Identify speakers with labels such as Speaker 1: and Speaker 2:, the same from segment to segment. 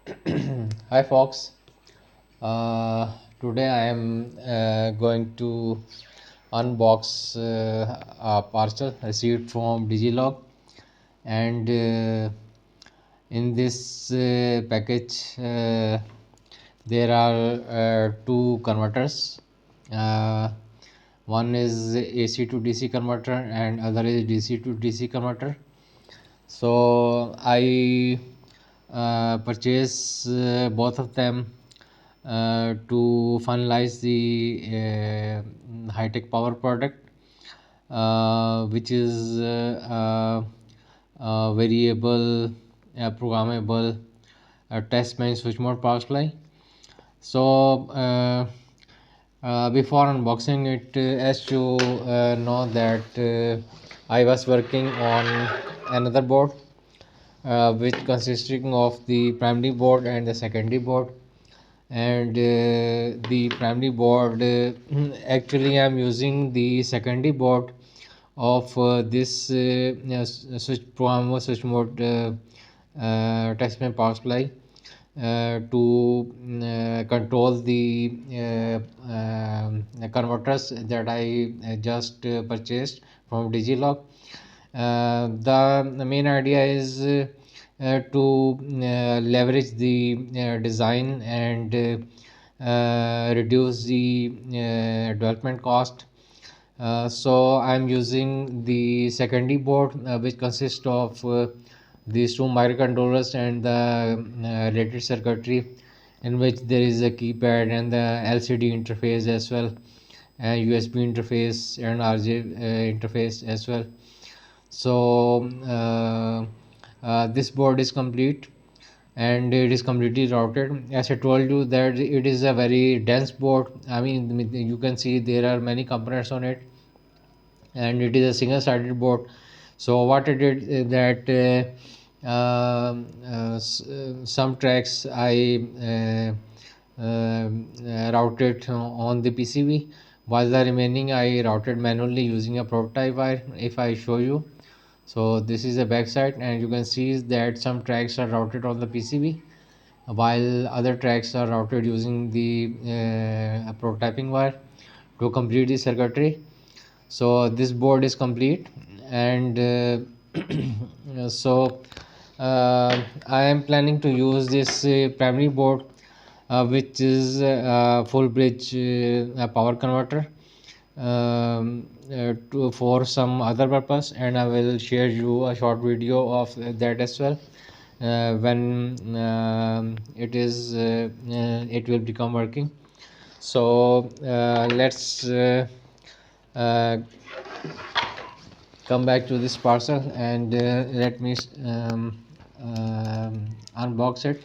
Speaker 1: Hi, Fox. Today I am going to unbox a parcel received from Digilog, and in this package there are two converters. Uh, One is AC to DC converter, and other is DC to DC converter. So I purchase both of them to finalize the high-tech power product, which is variable, programmable test bench switch mode power supply. So before unboxing it, as you know that I was working on another board, which consisting of the primary board and the secondary board. And the primary board, actually I'm using the secondary board of this switch programmable switch mode touchscreen power supply to control the converters that I just purchased from Digilog. The main idea is to leverage the design and reduce the development cost. So I'm using the secondary board, which consists of these two microcontrollers and the related circuitry, in which there is a keypad and the LCD interface as well, and USB interface and RJ interface as well. So this board is complete, and it is completely routed. As I told you that it is a very dense board. I mean, you can see there are many components on it, and it is a single sided board. So what I did is that some tracks I routed on the PCB, while the remaining I routed manually using a prototype wire. If I show you, so this is the back side, and you can see that some tracks are routed on the PCB, while other tracks are routed using the prototyping wire to complete the circuitry. So this board is complete, and so I am planning to use this primary board, which is full bridge power converter, for some other purpose, and I will share you a short video of that as well when it will become working. So let's uh, come back to this parcel, and let me unbox it.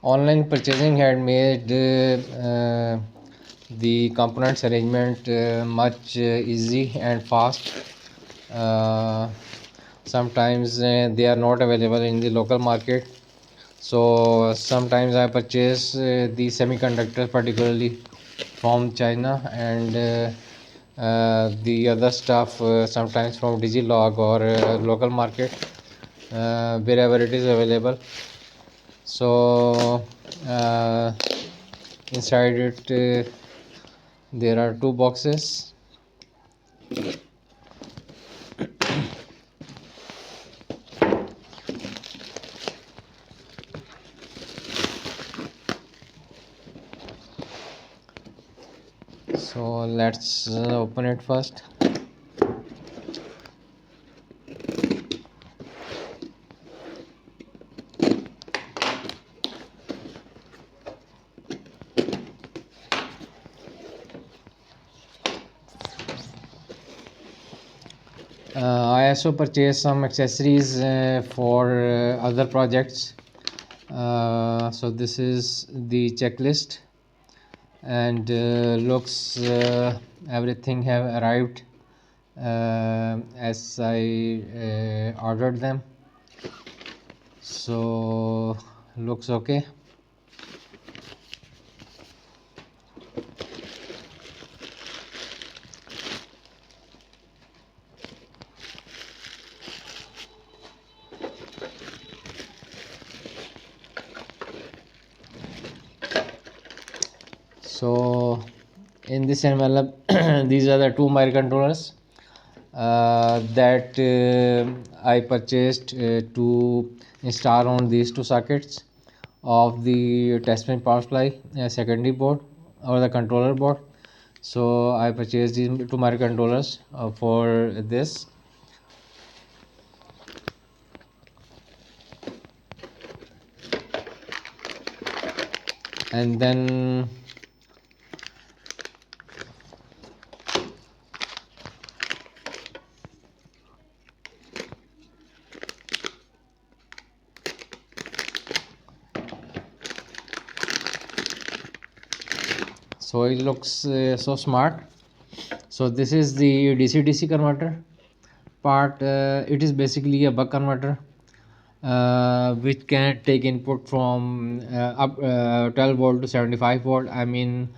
Speaker 1: Online purchasing had made the components arrangement much easy and fast. uh, Sometimes they are not available in the local market, so sometimes I purchase the semiconductors particularly from China, and the other stuff sometimes from Digilog or local market, wherever it is available. So inside it there are two boxes. So let's open it first. I also purchased some accessories for other projects. So this is the checklist. and looks everything have arrived as I ordered them, so looks okay. So in this envelope these are the two microcontrollers that I purchased to install on these two sockets of the testbench power supply secondary board or the controller board. So I purchased these two microcontrollers for this, and then so it looks so smart. So this is the DC-DC converter part. It is basically a buck converter which can take input from up 12 volt to 75 volt. I mean,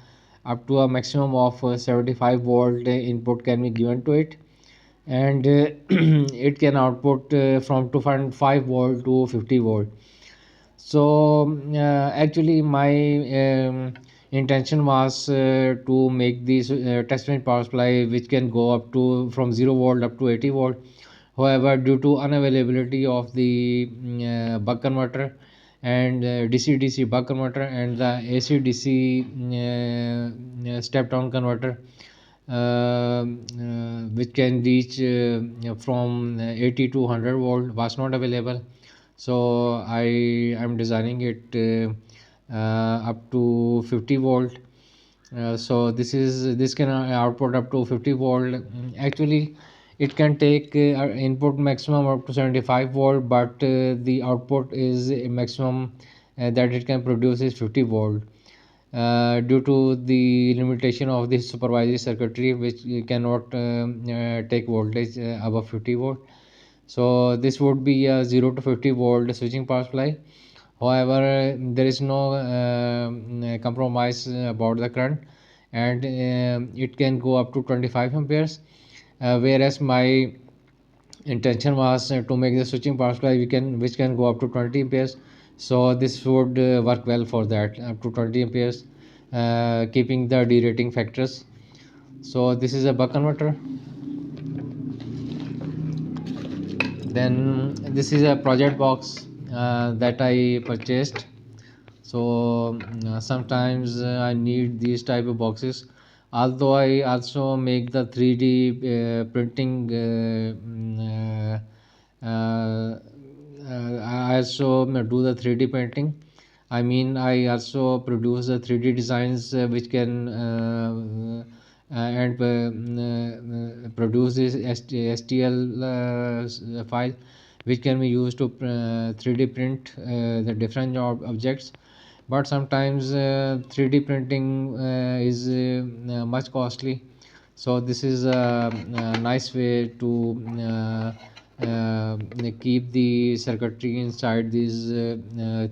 Speaker 1: up to a maximum of 75 volt input can be given to it, and it can output from 2.5 volt to 50 volt. So actually, my intention was to make these test bench power supply which can go up to from 0 volt up to 80 volt. However, due to unavailability of the buck converter and DC-DC buck converter and the AC-DC step down converter, which can reach from 80 to 100 volt, was not available. So I am designing it up to 50 volt. So this can output up to 50 volt. Actually, it can take input maximum up to 75 volt, but the output is a maximum that it can produce is 50 volt. Due to the limitation of the supervisory circuitry, which cannot take voltage above 50 volt. So this would be a 0 to 50 volt switching power supply. However, there is no compromise about the current, and it can go up to 25 amperes. Whereas my intention was to make the switching power supply which can go up to 20 amperes. So this would work well for that, up to 20 amperes, keeping the derating factors. So this is a buck converter. Then this is a project box that I purchased. So sometimes I need these type of boxes, although I also make the 3D printing I also do the 3D printing. I mean, I also produce the 3D designs which can and produce this STL file which can be used to 3D print the different objects. But sometimes 3D printing is much costly, so this is a nice way to keep the circuitry inside these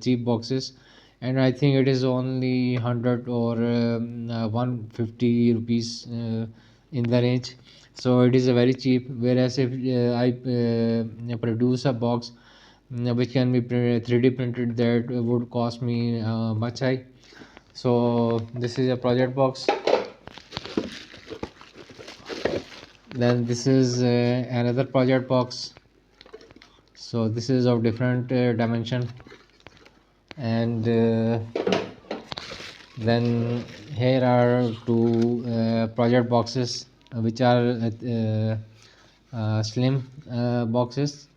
Speaker 1: cheap boxes, and I think it is only 100 or 150 rupees in the range. So it is a very cheap, whereas if I produce a box which can be 3D printed, that would cost me much high. So this is a project box. Then this is another project box. So this is of different dimension, and then here are two project boxes which are slim boxes.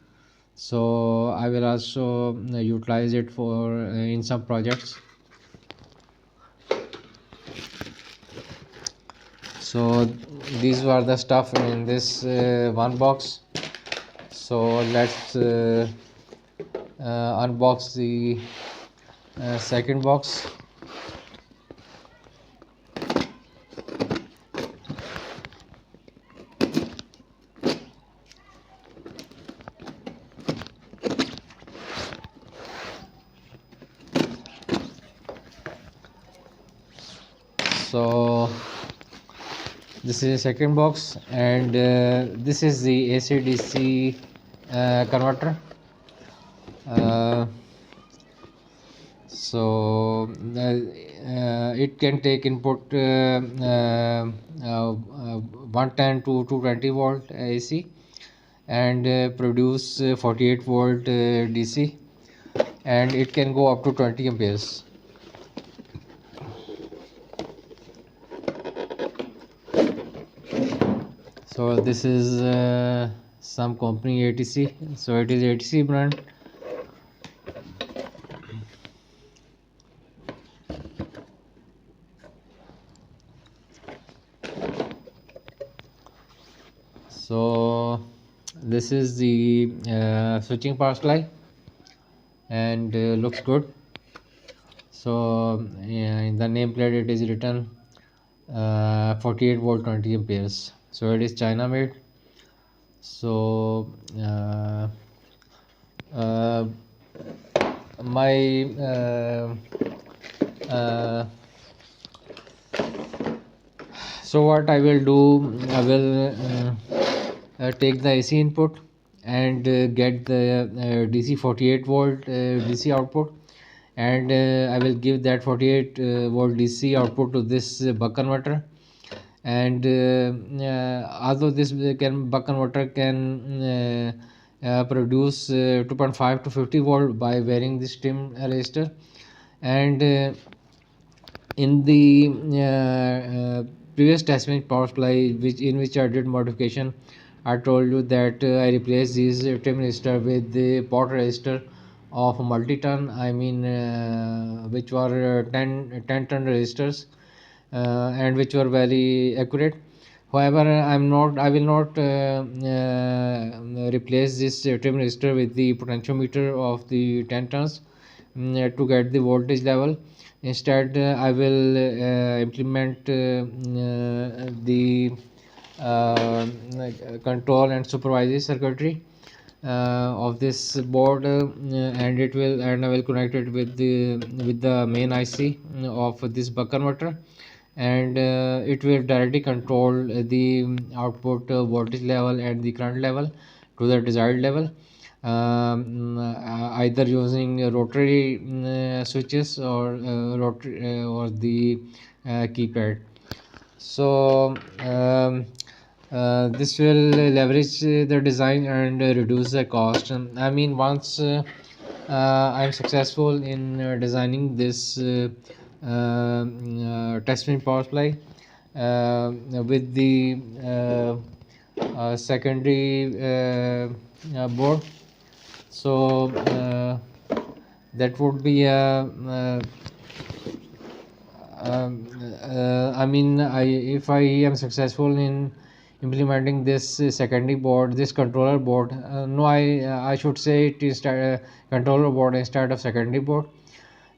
Speaker 1: So I will also utilize it for in some projects. So these were the stuff in this one box. So let's unbox the second box. So this is the second box, and this is the AC/DC converter. uh, it can take input 110 to 220 volt AC, and produce 48 volt DC, and it can go up to 20 amperes. So this is some company ATC, so it is ATC brand. So this is the switching power supply, and looks good. So in the nameplate it is written 48 volt 20 amperes, so it is China made. So uh, my uh, so what I will do, I will take the AC input and get the DC 48 volt DC output, and I will give that 48 volt DC output to this buck converter. And although this can buck converter can produce 2.5 to 50 volt by varying the stem resistor. And in the previous testament power supply, which I did modification, I told you that I replaced these trim resistor with the pot resistor of multi-ton, I mean which were 10 ton resistors, and which were very accurate. However, I will not replace this trim resistor with the potentiometer of the 10 tons to get the voltage level. Instead, I will implement the control and supervisory circuitry of this board, and I will connect it with the main IC of this buck converter, and it will directly control the output voltage level and the current level to the desired level, either using rotary switches or rotary or the keypad. So this will leverage the design and reduce the cost. I mean, once I'm successful in designing this test power supply with the secondary board, so that would be a I mean, if I am successful in implementing this secondary board, this controller board, no, I should say it is controller board instead of secondary board.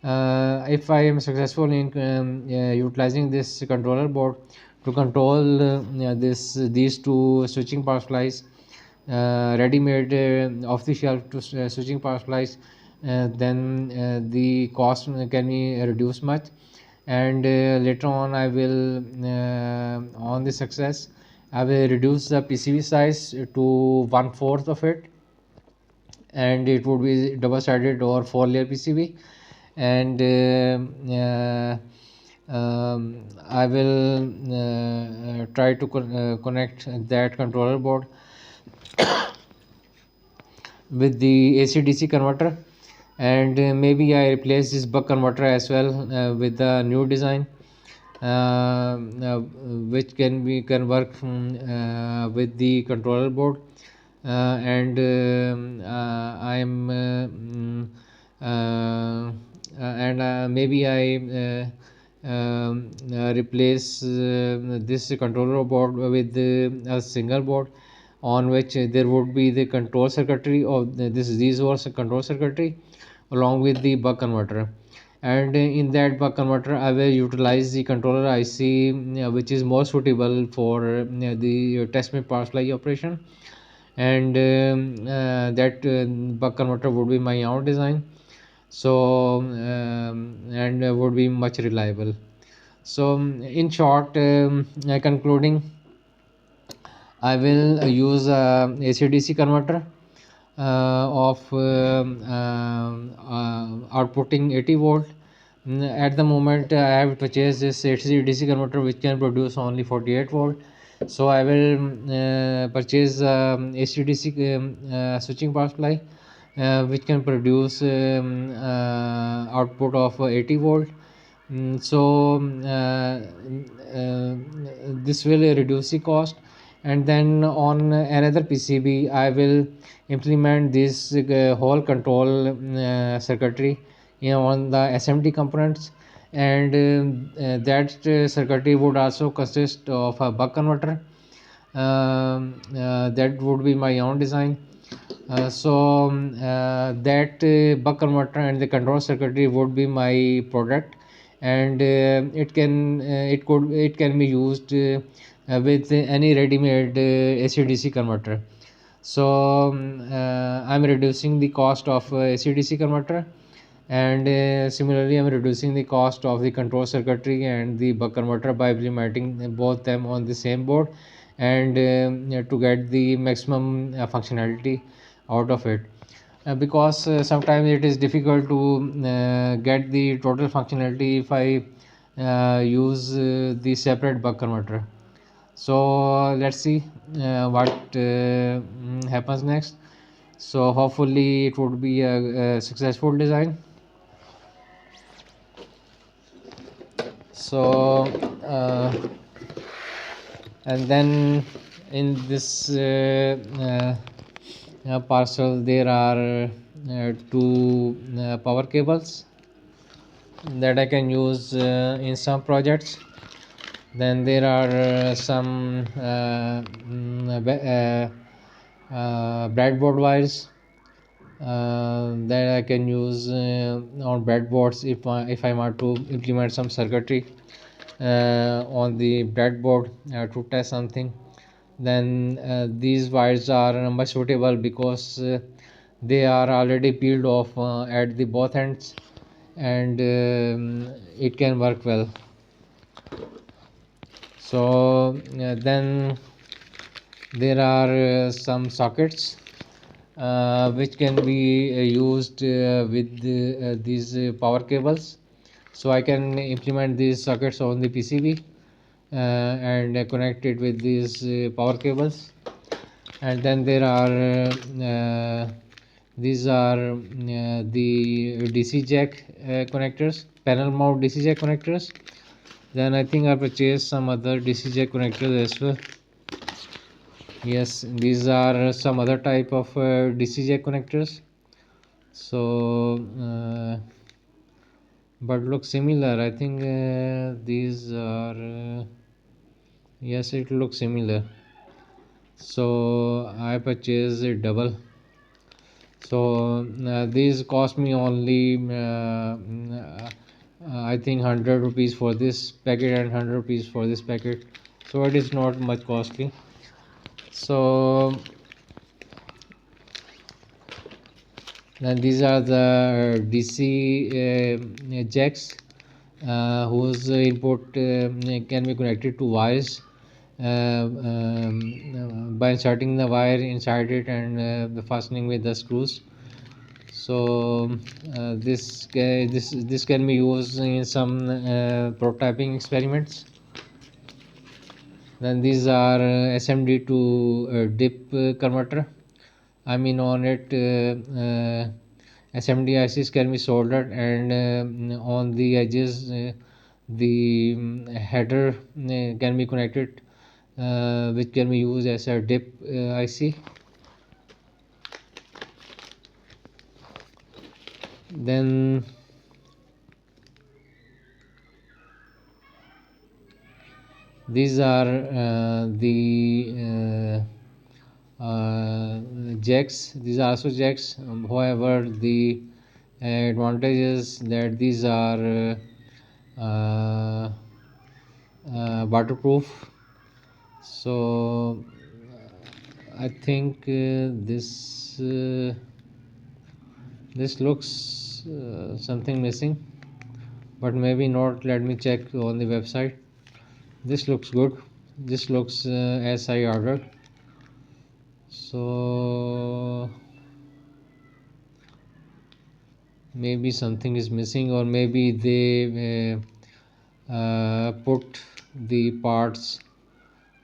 Speaker 1: If I am successful in utilizing this controller board to control these two switching power supplies, ready-made off the shelf to switching power supplies, then the cost can be reduced much. And later on I will on the success, I will reduce the PCB size to 1/4 of it, and it would be double sided or 4-layer PCB. And I will try to connect that controller board with the AC/DC converter, and maybe I replace this buck converter as well with the new design, which can work with the controller board. And I'm and maybe I replace this controller board with a single board on which there would be the control circuitry of these was control circuitry along with the buck converter. And in that buck converter I will utilize the controller IC which is more suitable for the test power supply operation. And that buck converter would be my own design, so and would be much reliable. So in short, concluding, I will use AC/DC converter of outputting 80 volt. At the moment, I have purchased this AC/DC converter which can produce only 48 volt. So I will purchase AC/DC switching power supply which can produce output of 80 volt. This will reduce the cost, and then on another PCB I will implement this whole control circuitry, on the SMT components, and that circuitry would also consist of a buck converter. That would be my own design. That buck converter and the control circuitry would be my product, and it can be used with any ready-made AC/DC converter. I'm reducing the cost of AC/DC converter, and similarly I'm reducing the cost of the control circuitry and the buck converter by implementing both them on the same board, and to get the maximum functionality out of it, because sometimes it is difficult to get the total functionality if I use the separate buck converter. So let's see what happens next. So hopefully it would be a successful design. So and then in this parcel there are two power cables that I can use in some projects. Then there are some breadboard wires that I can use on breadboards if I want to implement some circuitry on the breadboard to test something. Then these wires are much suitable because they are already peeled off at the both ends, and it can work well. So then there are some sockets which can be used with these power cables. So I can implement these sockets on the PCB and connect it with these power cables. And then there are these are the DC jack connectors, panel mount DC jack connectors. Then I think I purchased some other DC jack connectors as well. Yes, these are some other type of DC jack connectors. So but look similar. I think these are yes, it looks similar. So I purchased a double. So these cost me only I think 100 rupees for this packet and 100 rupees for this packet. So it is not much costly. So then these are the DC jacks whose input can be connected to wires by inserting the wire inside it and fastening with the screws. So this can be used in some prototyping experiments. Then these are SMD to dip converter. I mean on it SMD ICs can be soldered, and on the edges the header can be connected, which can be used as a dip IC. Then these are the jacks. These are also jacks. However, the advantage is that these are waterproof. So I think this looks something missing. but maybe not. Let me check on the website. This looks good. This looks as I ordered. So maybe something is missing, or maybe they put the parts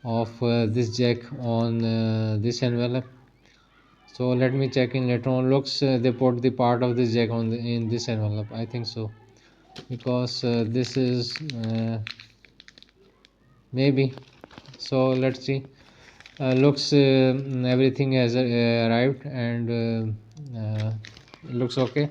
Speaker 1: of this jack on this envelope. So let me check in later on. Looks they put the part of this jack on in this envelope. I think so, because this is maybe. So let's see. Looks everything has arrived, and looks okay.